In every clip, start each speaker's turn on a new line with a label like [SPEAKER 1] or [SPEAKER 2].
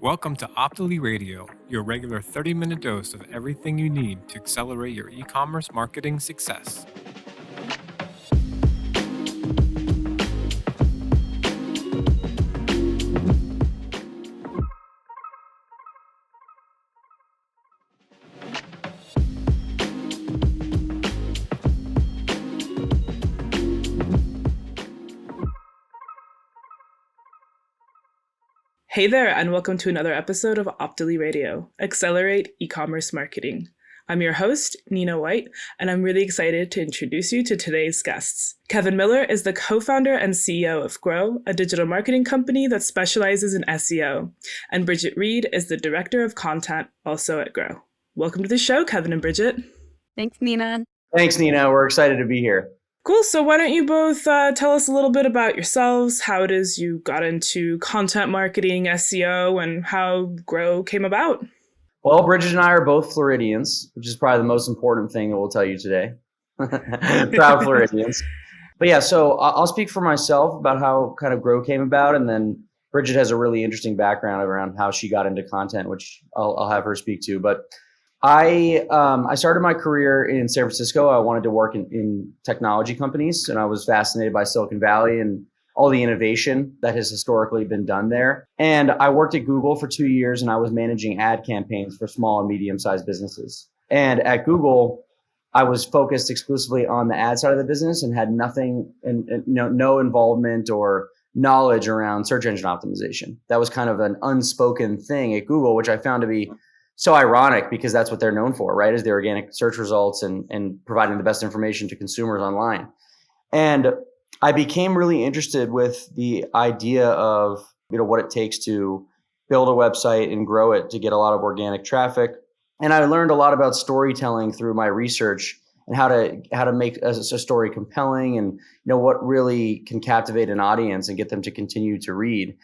[SPEAKER 1] Welcome to Optily Radio, your regular 30-minute dose of everything you need to accelerate your e-commerce marketing success.
[SPEAKER 2] Hey there, and welcome to another episode of Optily Radio, Accelerate E-commerce Marketing. I'm your host, Nina White, and I'm really excited to introduce you to today's guests. Kevin Miller is the co-founder and CEO of GR0, a digital marketing company that specializes in SEO, and Bridget Reed is the director of content, also at GR0. Welcome to the show, Kevin and Bridget.
[SPEAKER 3] Thanks, Nina.
[SPEAKER 4] Thanks, Nina. We're excited to be here.
[SPEAKER 2] Cool. So why don't you both tell us a little bit about yourselves, how it is you got into content marketing, SEO, and how GR0 came about?
[SPEAKER 4] Well, Bridget and I are both Floridians, which is probably the most important thing that we'll tell you today. Proud Floridians. But yeah, so I'll speak for myself about how kind of GR0 came about, and then Bridget has a really interesting background around how she got into content, which I'll have her speak to. But I started my career in San Francisco. I wanted to work in technology companies, and I was fascinated by Silicon Valley and all the innovation that has historically been done there. And I worked at Google for 2 years, and I was managing ad campaigns for small and medium-sized businesses. And at Google, I was focused exclusively on the ad side of the business and had nothing, no involvement or knowledge around search engine optimization. That was kind of an unspoken thing at Google, which I found to be so ironic because that's what they're known for, right? Is the organic search results and providing the best information to consumers online. And I became really interested with the idea of, what it takes to build a website and grow it to get a lot of organic traffic. And I learned a lot about storytelling through my research and how to make a story compelling and what really can captivate an audience and get them to continue to read.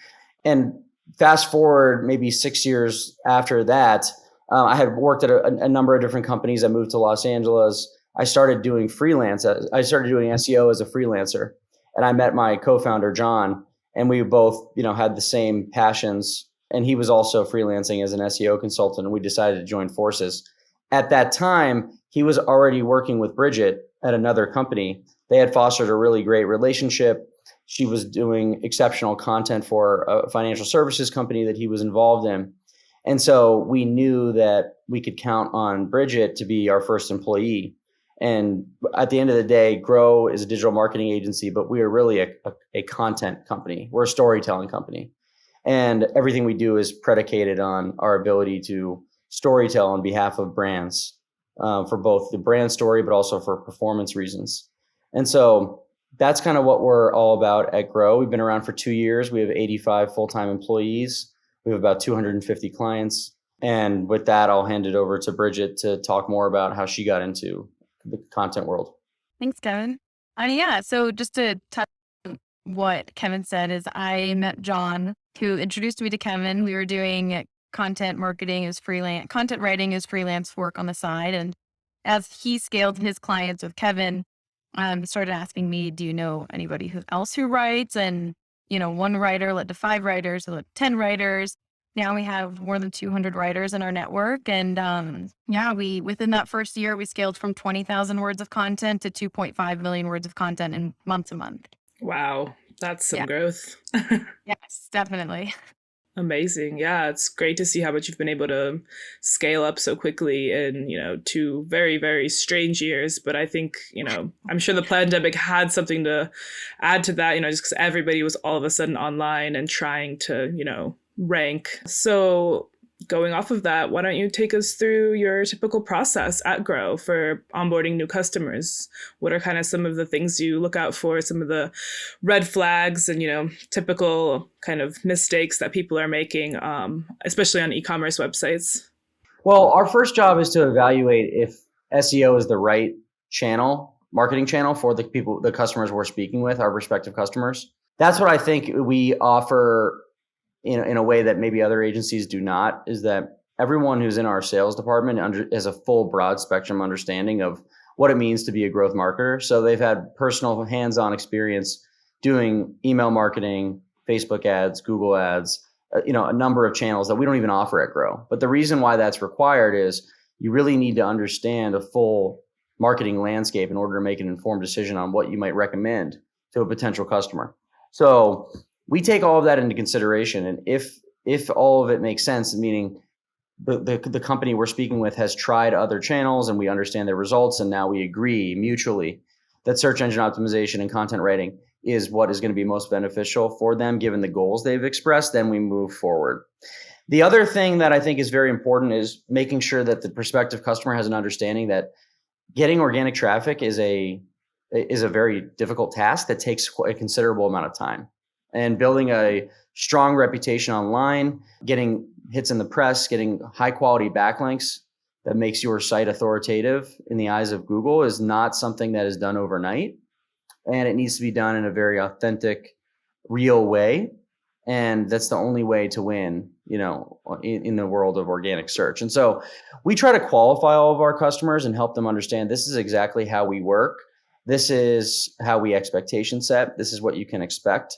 [SPEAKER 4] And fast forward maybe 6 years after that, I had worked at a number of different companies. I moved to Los Angeles. I started doing freelance. I started doing SEO as a freelancer, and I met my co-founder, Jon, and we both, had the same passions. And he was also freelancing as an SEO consultant, and we decided to join forces. At that time, he was already working with Bridget at another company. They had fostered a really great relationship. She was doing exceptional content for a financial services company that he was involved in. And so we knew that we could count on Bridget to be our first employee. And at the end of the day, GR0 is a digital marketing agency, but we are really a content company. We're a storytelling company. And everything we do is predicated on our ability to storytell on behalf of brands for both the brand story, but also for performance reasons. And so that's kind of what we're all about at GR0. We've been around for 2 years. We have 85 full-time employees. We have about 250 clients. And with that, I'll hand it over to Bridget to talk more about how she got into the content world.
[SPEAKER 3] Thanks, Kevin. So just to touch on what Kevin said is I met Jon, who introduced me to Kevin. We were doing content marketing as freelance, content writing as freelance work on the side. And as he scaled his clients with Kevin, started asking me, do you know anybody else who writes? And one writer led to 5 writers, led to 10 writers. Now we have more than 200 writers in our network. And we within that first year, we scaled from 20,000 words of content to 2.5 million words of content in month to month.
[SPEAKER 2] Wow, that's some growth.
[SPEAKER 3] Yes, definitely.
[SPEAKER 2] Amazing. Yeah, it's great to see how much you've been able to scale up so quickly in, 2 very, very strange years. But I think, I'm sure the pandemic had something to add to that, just because everybody was all of a sudden online and trying to, rank. So going off of that, why don't you take us through your typical process at GR0 for onboarding new customers? What are kind of some of the things you look out for, some of the red flags and, typical kind of mistakes that people are making, especially on e-commerce websites?
[SPEAKER 4] Well, our first job is to evaluate if SEO is the right marketing channel for the customers we're speaking with, our respective customers. That's what I think we offer in a way that maybe other agencies do not, is that everyone who's in our sales department has a full broad spectrum understanding of what it means to be a growth marketer. So they've had personal hands-on experience doing email marketing, Facebook ads, Google ads, a number of channels that we don't even offer at Grow. But the reason why that's required is you really need to understand a full marketing landscape in order to make an informed decision on what you might recommend to a potential customer. So we take all of that into consideration. And if all of it makes sense, meaning the company we're speaking with has tried other channels and we understand their results, and now we agree mutually that search engine optimization and content writing is what is going to be most beneficial for them given the goals they've expressed, then we move forward. The other thing that I think is very important is making sure that the prospective customer has an understanding that getting organic traffic is a very difficult task that takes a considerable amount of time. And building a strong reputation online, getting hits in the press, getting high quality backlinks that makes your site authoritative in the eyes of Google is not something that is done overnight. And it needs to be done in a very authentic, real way. And that's the only way to win, in the world of organic search. And so we try to qualify all of our customers and help them understand this is exactly how we work. This is how we expectation set. This is what you can expect.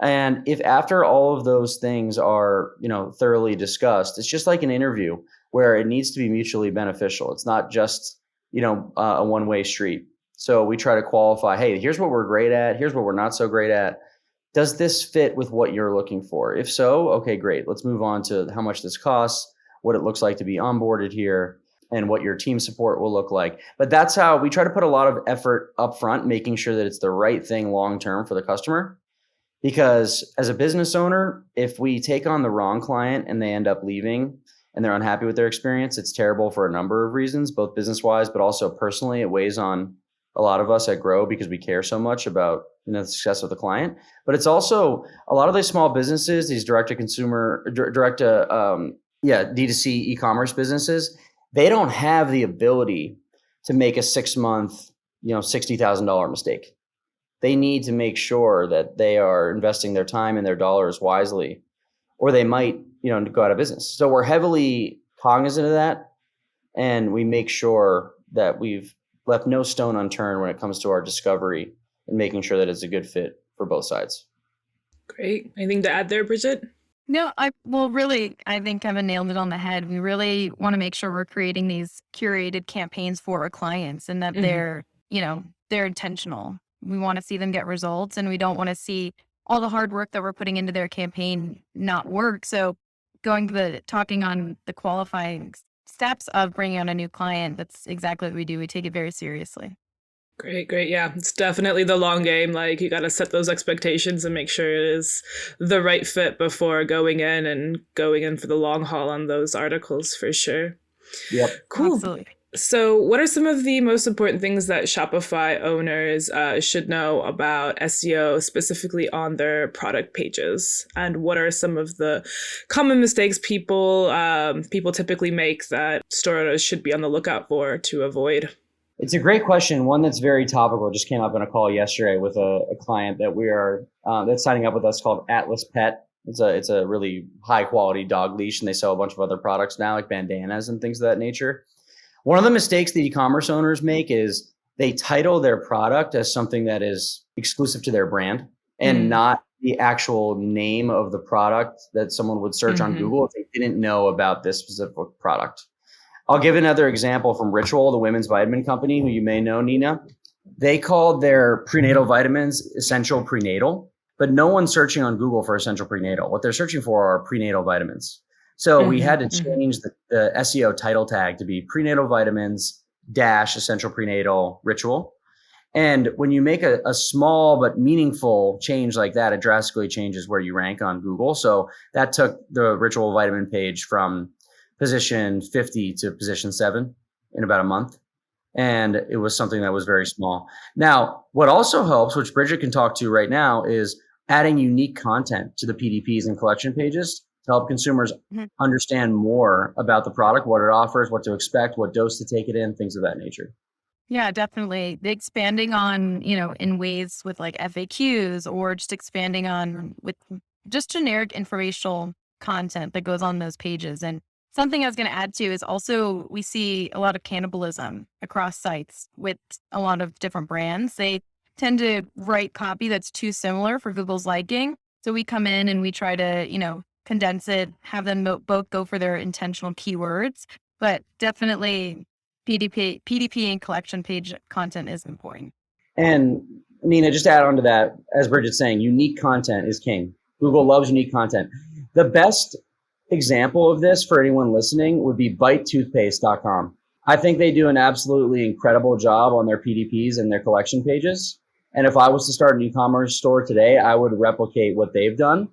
[SPEAKER 4] And if after all of those things are, thoroughly discussed, it's just like an interview where it needs to be mutually beneficial. It's not just, a one-way street. So we try to qualify, hey, here's what we're great at. Here's what we're not so great at. Does this fit with what you're looking for? If so, okay, great. Let's move on to how much this costs, what it looks like to be onboarded here, and what your team support will look like. But that's how we try to put a lot of effort up front, making sure that it's the right thing long-term for the customer. Because as a business owner, if we take on the wrong client and they end up leaving and they're unhappy with their experience, it's terrible for a number of reasons, both business-wise, but also personally. It weighs on a lot of us at Grow because we care so much about the success of the client. But it's also a lot of these small businesses, these direct-to-consumer, D2C e-commerce businesses, they don't have the ability to make a 6-month, $60,000 mistake. They need to make sure that they are investing their time and their dollars wisely, or they might, go out of business. So we're heavily cognizant of that, and we make sure that we've left no stone unturned when it comes to our discovery and making sure that it's a good fit for both sides.
[SPEAKER 2] Great. Anything to add there, Bridget?
[SPEAKER 3] No, I think Kevin nailed it on the head. We really want to make sure we're creating these curated campaigns for our clients and that they're intentional. We want to see them get results, and we don't want to see all the hard work that we're putting into their campaign not work. So talking on the qualifying steps of bringing on a new client, that's exactly what we do. We take it very seriously.
[SPEAKER 2] Great. Yeah, it's definitely the long game. Like, you got to set those expectations and make sure it is the right fit before going in for the long haul on those articles, for sure.
[SPEAKER 4] Yep.
[SPEAKER 2] Cool.
[SPEAKER 3] Absolutely.
[SPEAKER 2] So what are some of the most important things that Shopify owners should know about SEO, specifically on their product pages? And what are some of the common mistakes people typically make that store owners should be on the lookout for to avoid?
[SPEAKER 4] It's a great question. One that's very topical. Just came up on a call yesterday with a client that we are that's signing up with us called Atlas Pet. It's a really high quality dog leash, and they sell a bunch of other products now, like bandanas and things of that nature. One of the mistakes the e-commerce owners make is they title their product as something that is exclusive to their brand and not the actual name of the product that someone would search on Google if they didn't know about this specific product. I'll give another example from Ritual, the women's vitamin company, who you may know, Nina. They called their prenatal vitamins Essential Prenatal, but no one's searching on Google for Essential Prenatal. What they're searching for are prenatal vitamins. So we had to change the SEO title tag to be prenatal vitamins - essential prenatal Ritual. And when you make a small but meaningful change like that, it drastically changes where you rank on Google. So that took the Ritual vitamin page from position 50 to position 7 in about a month. And it was something that was very small. Now, what also helps, which Bridget can talk to right now, is adding unique content to the PDPs and collection pages to help consumers understand more about the product, what it offers, what to expect, what dose to take it in, things of that nature.
[SPEAKER 3] Yeah, definitely. The expanding on, in ways with like FAQs, or just expanding on with just generic informational content that goes on those pages. And something I was going to add to is also we see a lot of cannibalism across sites with a lot of different brands. They tend to write copy that's too similar for Google's liking. So we come in and we try to, condense it, have them both go for their intentional keywords. But definitely PDP and collection page content is important.
[SPEAKER 4] And Nina, just to add on to that, as Bridget's saying, unique content is king. Google loves unique content. The best example of this for anyone listening would be bitetoothpaste.com. I think they do an absolutely incredible job on their PDPs and their collection pages. And if I was to start an e-commerce store today, I would replicate what they've done,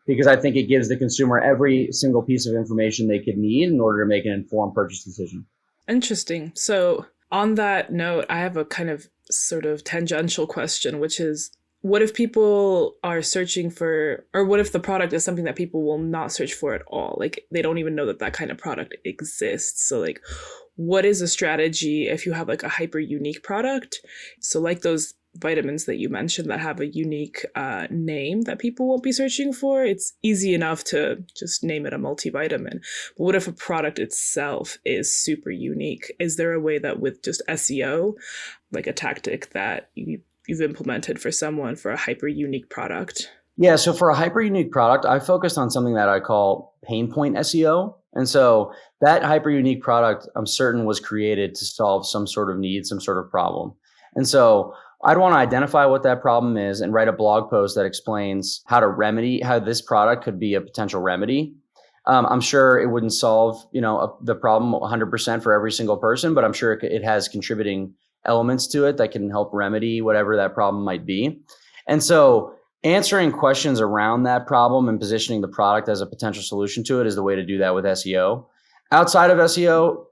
[SPEAKER 4] because I think it gives the consumer every single piece of information they could need in order to make an informed purchase decision.
[SPEAKER 2] Interesting. So on that note, I have a kind of sort of tangential question, which is, what if people are searching for, or what if the product is something that people will not search for at all? Like they don't even know that that kind of product exists. So like, what is a strategy if you have like a hyper unique product? So like those vitamins that you mentioned that have a unique name that people won't be searching for, it's easy enough to just name it a multivitamin. But what if a product itself is super unique? Is there a way that with just SEO, like a tactic that you've implemented for someone for a hyper unique product?
[SPEAKER 4] Yeah, so for a hyper unique product, I focused on something that I call pain point SEO. And so that hyper unique product, I'm certain, was created to solve some sort of need, some sort of problem. And so I'd want to identify what that problem is and write a blog post that explains how this product could be a potential remedy. I'm sure it wouldn't solve, the problem 100% for every single person, but I'm sure it has contributing elements to it that can help remedy whatever that problem might be. And so answering questions around that problem and positioning the product as a potential solution to it is the way to do that with SEO. Outside of SEO,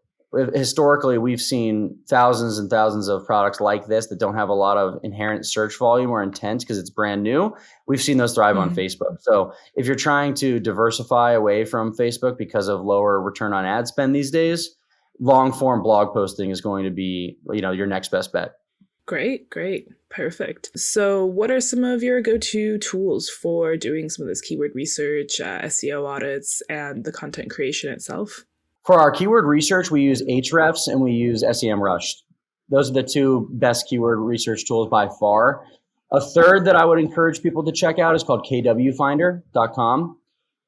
[SPEAKER 4] historically, we've seen thousands and thousands of products like this that don't have a lot of inherent search volume or intent because it's brand new. We've seen those thrive on Facebook. So if you're trying to diversify away from Facebook because of lower return on ad spend these days, long form blog posting is going to be, your next best bet.
[SPEAKER 2] Great. Perfect. So what are some of your go-to tools for doing some of this keyword research, SEO audits, and the content creation itself?
[SPEAKER 4] For our keyword research, we use Ahrefs and we use SEMrush. Those are the two best keyword research tools by far. A third that I would encourage people to check out is called kwfinder.com.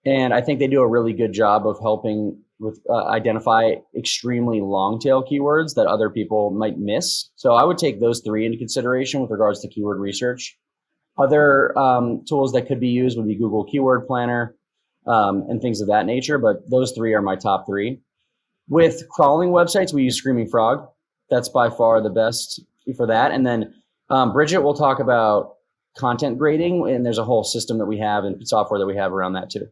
[SPEAKER 4] And I think they do a really good job of helping with identify extremely long tail keywords that other people might miss. So I would take those three into consideration with regards to keyword research. Other tools that could be used would be Google Keyword Planner and things of that nature. But those three are my top three. With crawling websites, we use Screaming Frog. That's by far the best for that. And then Bridget will talk about content grading, and there's a whole system that we have and software that we have around that too.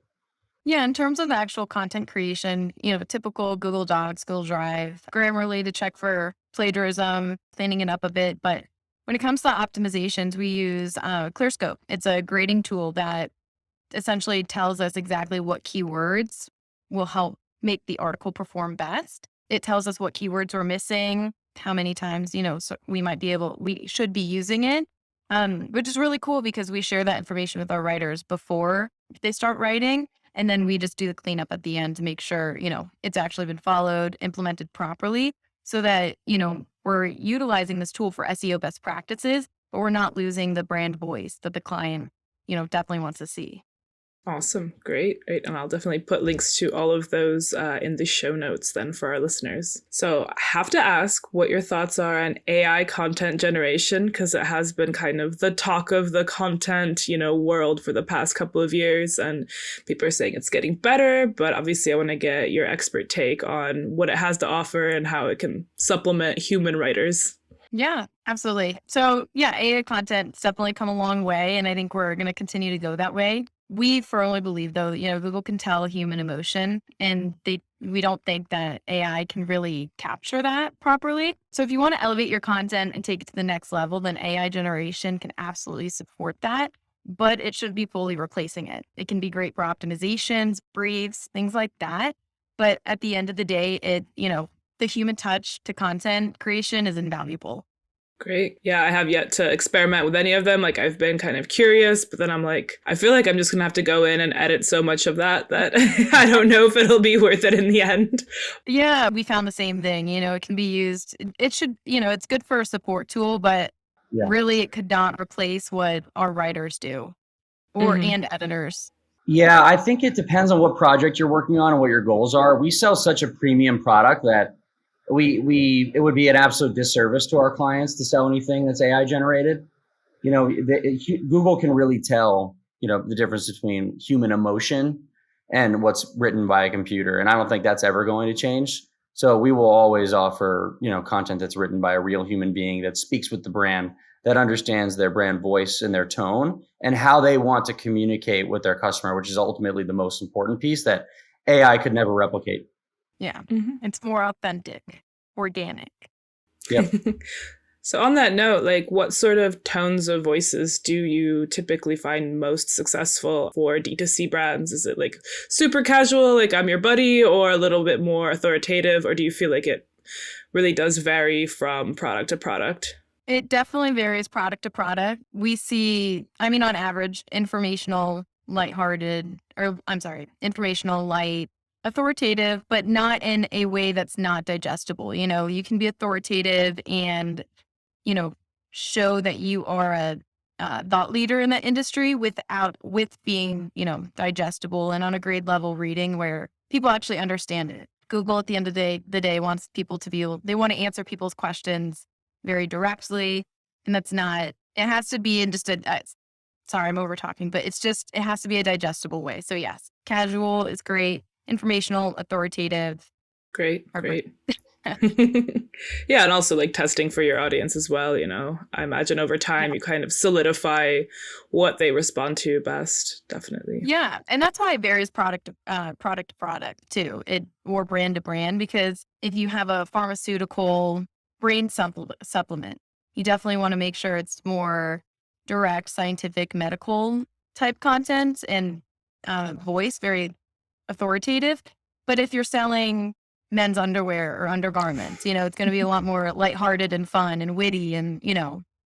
[SPEAKER 3] Yeah, in terms of the actual content creation, typical Google Docs, Google Drive, Grammarly to check for plagiarism, cleaning it up a bit. But when it comes to optimizations, we use ClearScope. It's a grading tool that essentially tells us exactly what keywords will help make the article perform best. It tells us what keywords we're missing, how many times, so we should be using it, which is really cool because we share that information with our writers before they start writing. And then we just do the cleanup at the end to make sure, it's actually been followed, implemented properly so that, we're utilizing this tool for SEO best practices, but we're not losing the brand voice that the client, definitely wants to see.
[SPEAKER 2] Awesome. Great. And I'll definitely put links to all of those in the show notes then for our listeners. So I have to ask what your thoughts are on AI content generation, because it has been kind of the talk of the content, world for the past couple of years. And people are saying it's getting better, but obviously I want to get your expert take on what it has to offer and how it can supplement human writers.
[SPEAKER 3] Yeah, absolutely. So yeah, AI content's definitely come a long way. And I think we're going to continue to go that way. We firmly believe, though, Google can tell human emotion, and we don't think that AI can really capture that properly. So if you want to elevate your content and take it to the next level, then AI generation can absolutely support that, but it should be fully replacing it. It can be great for optimizations, briefs, things like that. But at the end of the day, the human touch to content creation is invaluable.
[SPEAKER 2] Great. Yeah, I have yet to experiment with any of them. Like I've been kind of curious, but then I'm like, I feel like I'm just going to have to go in and edit so much of that I don't know if it'll be worth it in the end.
[SPEAKER 3] Yeah, we found the same thing. It can be used. It should, it's good for a support tool, but really it could not replace what our writers do and editors.
[SPEAKER 4] Yeah, I think it depends on what project you're working on and what your goals are. We sell such a premium product that it would be an absolute disservice to our clients to sell anything that's AI generated. Google can really tell, the difference between human emotion and what's written by a computer. And I don't think that's ever going to change. So we will always offer, content that's written by a real human being that speaks with the brand, that understands their brand voice and their tone and how they want to communicate with their customer, which is ultimately the most important piece that AI could never replicate.
[SPEAKER 3] Yeah. It's more authentic, organic.
[SPEAKER 4] Yep.
[SPEAKER 2] So on that note, like what sort of tones of voices do you typically find most successful for D2C brands? Is it like super casual, like I'm your buddy, or a little bit more authoritative? Or do you feel like it really does vary from product to product?
[SPEAKER 3] It definitely varies product to product. We see, on average, informational, informational, light, authoritative, but not in a way that's not digestible. You can be authoritative and show that you are a thought leader in that industry with being, digestible and on a grade level reading where people actually understand it. Google at the end of the day wants people to they want to answer people's questions very directly. And that's not, it has to be in just sorry, I'm over talking, but it has to be a digestible way. So yes, casual is great. Informational, authoritative.
[SPEAKER 2] Great. Yeah, and also like testing for your audience as well, I imagine over time you kind of solidify what they respond to best. Definitely.
[SPEAKER 3] Yeah, and that's why it varies product to product too, or brand to brand, because if you have a pharmaceutical brain supplement, you definitely want to make sure it's more direct, scientific, medical type content and voice, very authoritative. But if you're selling men's underwear or undergarments, it's going to be a lot more lighthearted and fun and witty and,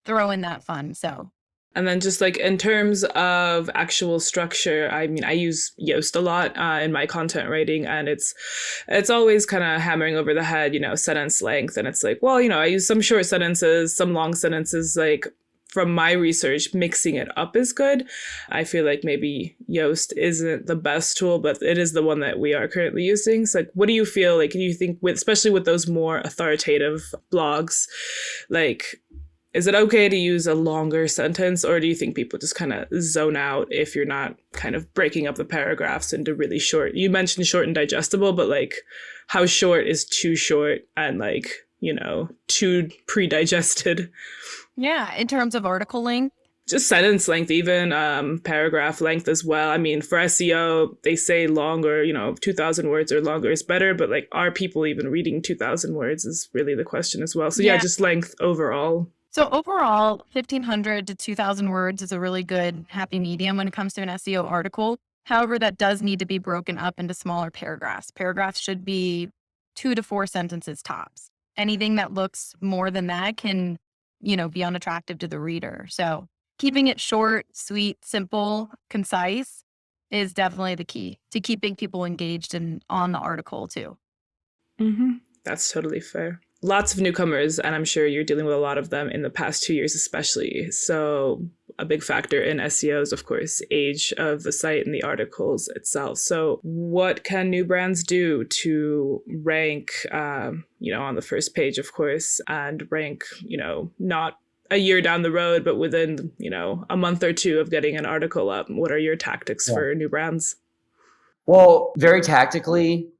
[SPEAKER 3] throw in that fun. So.
[SPEAKER 2] And then just like in terms of actual structure, I use Yoast a lot in my content writing, and it's always kind of hammering over the head, sentence length. And it's like, well, I use some short sentences, some long sentences, like from my research, mixing it up is good. I feel like maybe Yoast isn't the best tool, but it is the one that we are currently using. So like, what do you feel like, do you think especially with those more authoritative blogs, like, is it okay to use a longer sentence, or do you think people just kind of zone out if you're not kind of breaking up the paragraphs into really short? You mentioned short and digestible, but like how short is too short and like, too pre-digested?
[SPEAKER 3] Yeah, in terms of article length?
[SPEAKER 2] Just sentence length, even paragraph length as well. For SEO, they say longer, 2,000 words or longer is better, but like, are people even reading 2,000 words is really the question as well. So yeah, just length overall.
[SPEAKER 3] So overall, 1,500 to 2,000 words is a really good happy medium when it comes to an SEO article. However, that does need to be broken up into smaller paragraphs. Paragraphs should be 2 to 4 sentences tops. Anything that looks more than that can, be unattractive to the reader. So keeping it short, sweet, simple, concise is definitely the key to keeping people engaged and on the article too.
[SPEAKER 2] Mm-hmm. That's totally fair. Lots of newcomers, and I'm sure you're dealing with a lot of them in the past 2 years especially. So a big factor in SEO is, of course, age of the site and the articles itself. So what can new brands do to rank, on the first page, of course, and rank, not a year down the road, but within, a month or two of getting an article up? What are your tactics for new brands?
[SPEAKER 4] Well, very tactically,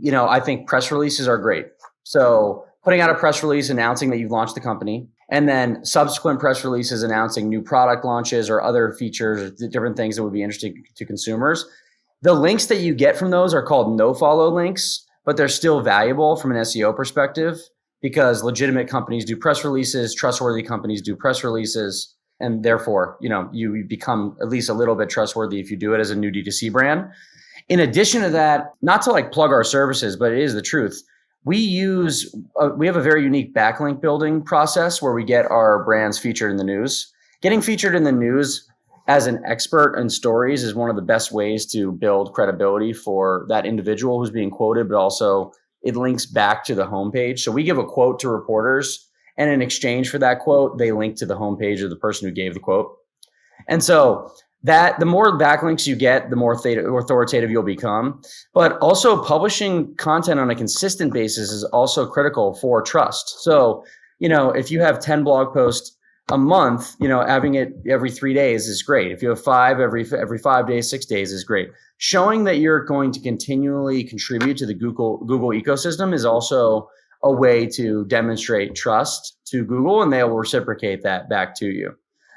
[SPEAKER 4] I think press releases are great. So putting out a press release announcing that you've launched the company, and then subsequent press releases announcing new product launches or other features or different things that would be interesting to consumers. The links that you get from those are called no-follow links, but they're still valuable from an SEO perspective because legitimate companies do press releases, trustworthy companies do press releases, and therefore, you become at least a little bit trustworthy if you do it as a new D2C brand. In addition to that, not to like plug our services, but it is the truth. We have a very unique backlink building process where we get our brands featured in the news. Getting featured in the news as an expert in stories is one of the best ways to build credibility for that individual who's being quoted, but also it links back to the homepage. So we give a quote to reporters, and in exchange for that quote, they link to the homepage of the person who gave the quote. And so that the more backlinks you get, the more authoritative you'll become. But also publishing content on a consistent basis is also critical for trust. So, if you have 10 blog posts a month, having it every 3 days is great. If you have 5 every 5 days, 6 days is great. Showing that you're going to continually contribute to the Google ecosystem is also a way to demonstrate trust to Google, and they will reciprocate that back to you.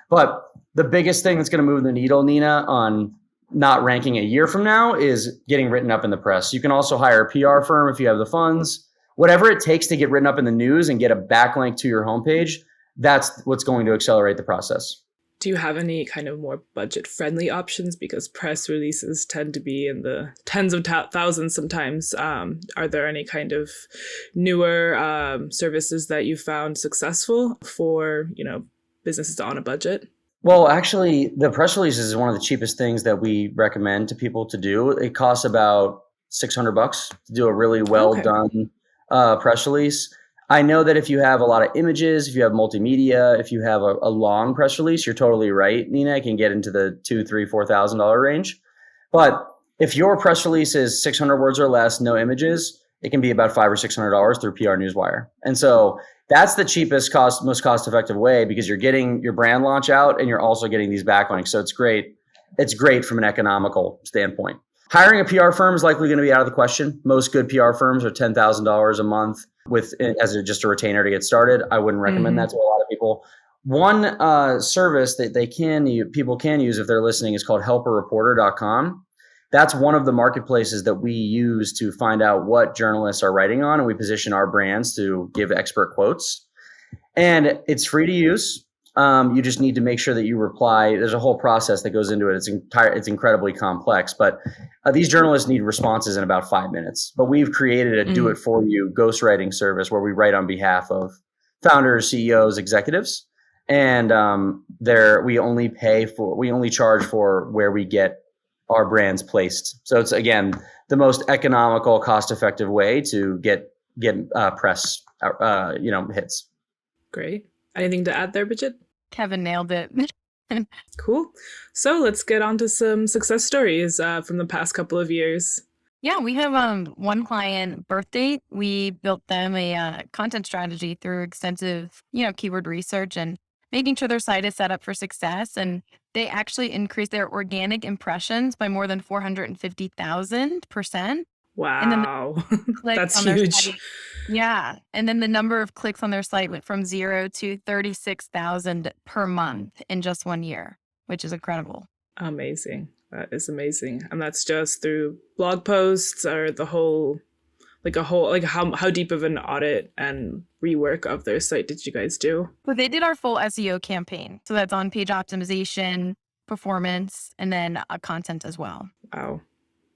[SPEAKER 4] But the biggest thing that's going to move the needle, Nina, on not ranking a year from now is getting written up in the press. You can also hire a PR firm if you have the funds. Whatever it takes to get written up in the news and get a backlink to your homepage, that's what's going to accelerate the process.
[SPEAKER 2] Do you have any kind of more budget-friendly options? Because press releases tend to be in the tens of thousands sometimes. Are there any kind of newer services that you found successful for, businesses on a budget?
[SPEAKER 4] Well, actually, the press release is one of the cheapest things that we recommend to people to do. It costs about $600 to do a really well done press release. I know that if you have a lot of images, if you have multimedia, if you have a long press release, you're totally right, Nina. It can get into the $2,000, $3,000, $4,000 range. But if your press release is 600 words or less, no images, it can be about $500 or $600 through PR Newswire. And so that's the cheapest most cost-effective way, because you're getting your brand launch out and you're also getting these backlinks. So it's great. It's great from an economical standpoint. Hiring a PR firm is likely going to be out of the question. Most good PR firms are $10,000 a month just a retainer to get started. I wouldn't recommend that to a lot of people. One service that people can use if they're listening is called helperreporter.com. That's one of the marketplaces that we use to find out what journalists are writing on, and we position our brands to give expert quotes. And it's free to use. You just need to make sure that you reply. There's a whole process that goes into it. It's incredibly complex, but these journalists need responses in about 5 minutes. But we've created a do-it-for-you ghostwriting service where we write on behalf of founders, CEOs, executives, and we only charge for where we get our brands placed. So it's, again, the most economical, cost-effective way to get press hits.
[SPEAKER 2] Great. Anything to add there, Bridget?
[SPEAKER 3] Kevin nailed it.
[SPEAKER 2] Cool. So let's get on to some success stories from the past couple of years.
[SPEAKER 3] Yeah, we have one client, Birthdate. We built them a content strategy through extensive, keyword research and making sure their site is set up for success. And they actually increased their organic impressions by more than 450,000%.
[SPEAKER 2] Wow.
[SPEAKER 3] And then
[SPEAKER 2] that's huge.
[SPEAKER 3] Yeah. And then the number of clicks on their site went from 0 to 36,000 per month in just 1 year, which is incredible.
[SPEAKER 2] Amazing. That is amazing. And that's just through blog posts or how deep of an audit and rework of their site did you guys do?
[SPEAKER 3] Well, they did our full SEO campaign. So that's on-page optimization, performance, and then content as well.
[SPEAKER 2] Wow.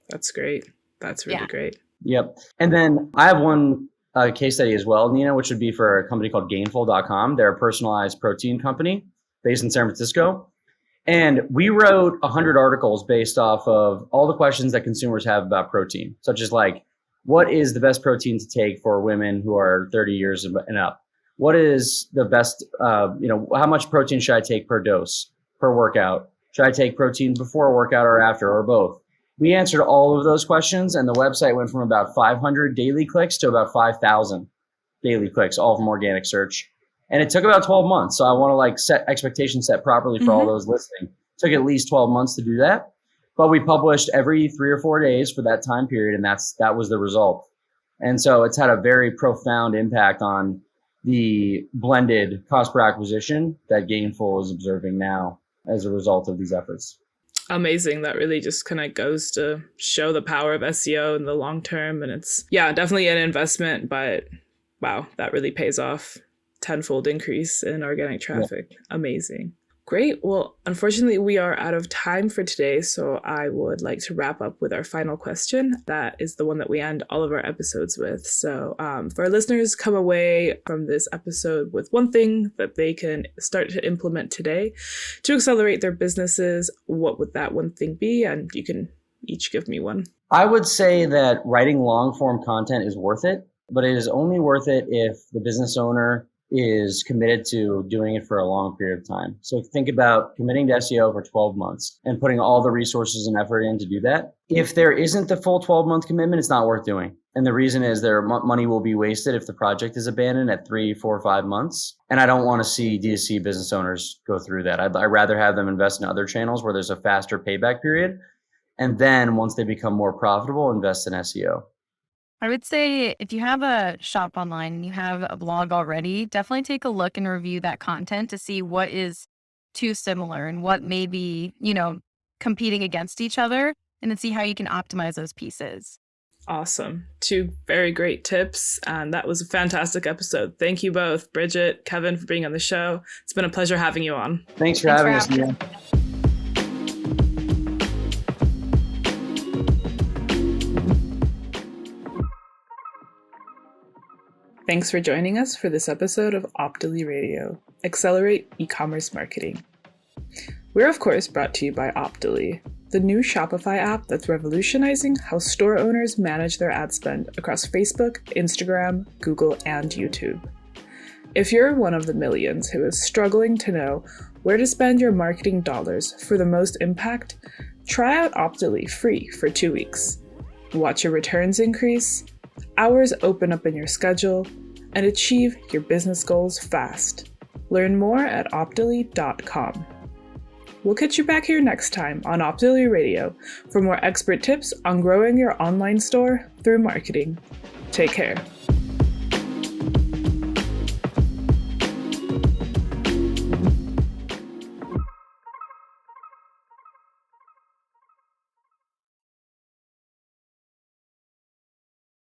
[SPEAKER 2] That's great. That's really great.
[SPEAKER 4] Yep. And then I have one case study as well, Nina, which would be for a company called Gainful.com. They're a personalized protein company based in San Francisco. And we wrote 100 articles based off of all the questions that consumers have about protein, such as what is the best protein to take for women who are 30 years and up? What is the best, how much protein should I take per dose, per workout? Should I take protein before a workout or after, or both? We answered all of those questions, and the website went from about 500 daily clicks to about 5,000 daily clicks, all from organic search. And it took about 12 months. So I want to set expectations set properly for all those listening. It took at least 12 months to do that. But we published every 3 or 4 days for that time period, and that was the result. And so it's had a very profound impact on the blended cost per acquisition that Gainful is observing now as a result of these efforts.
[SPEAKER 2] Amazing. That really just kind of goes to show the power of SEO in the long term. And it's, definitely an investment, but wow, that really pays off. Tenfold increase in organic traffic. Yeah. Amazing. Great. Well, unfortunately, we are out of time for today, so I would like to wrap up with our final question. That is the one that we end all of our episodes with. So for our listeners, come away from this episode with one thing that they can start to implement today to accelerate their businesses. What would that one thing be? And you can each give me one.
[SPEAKER 4] I would say that writing long form content is worth it, but it is only worth it if the business owner is committed to doing it for a long period of time. So think about committing to SEO for 12 months and putting all the resources and effort in to do that. If there isn't the full 12-month commitment, it's not worth doing. And the reason is their money will be wasted if the project is abandoned at 3, 4, 5 months. And I don't want to see D2C business owners go through that. I'd rather have them invest in other channels where there's a faster payback period. And then once they become more profitable, invest in SEO.
[SPEAKER 3] I would say if you have a shop online and you have a blog already, definitely take a look and review that content to see what is too similar and what may be, competing against each other, and then see how you can optimize those pieces.
[SPEAKER 2] Awesome. 2 very great tips. And that was a fantastic episode. Thank you both, Bridget, Kevin, for being on the show. It's been a pleasure having you on.
[SPEAKER 4] Thanks for having us, Mia.
[SPEAKER 2] Thanks for joining us for this episode of Optily Radio, Accelerate E-commerce Marketing. We're of course brought to you by Optily, the new Shopify app that's revolutionizing how store owners manage their ad spend across Facebook, Instagram, Google, and YouTube. If you're one of the millions who is struggling to know where to spend your marketing dollars for the most impact, try out Optily free for 2 weeks. Watch your returns increase, hours open up in your schedule, and achieve your business goals fast. Learn more at optily.com. We'll catch you back here next time on Optily Radio for more expert tips on growing your online store through marketing. Take care.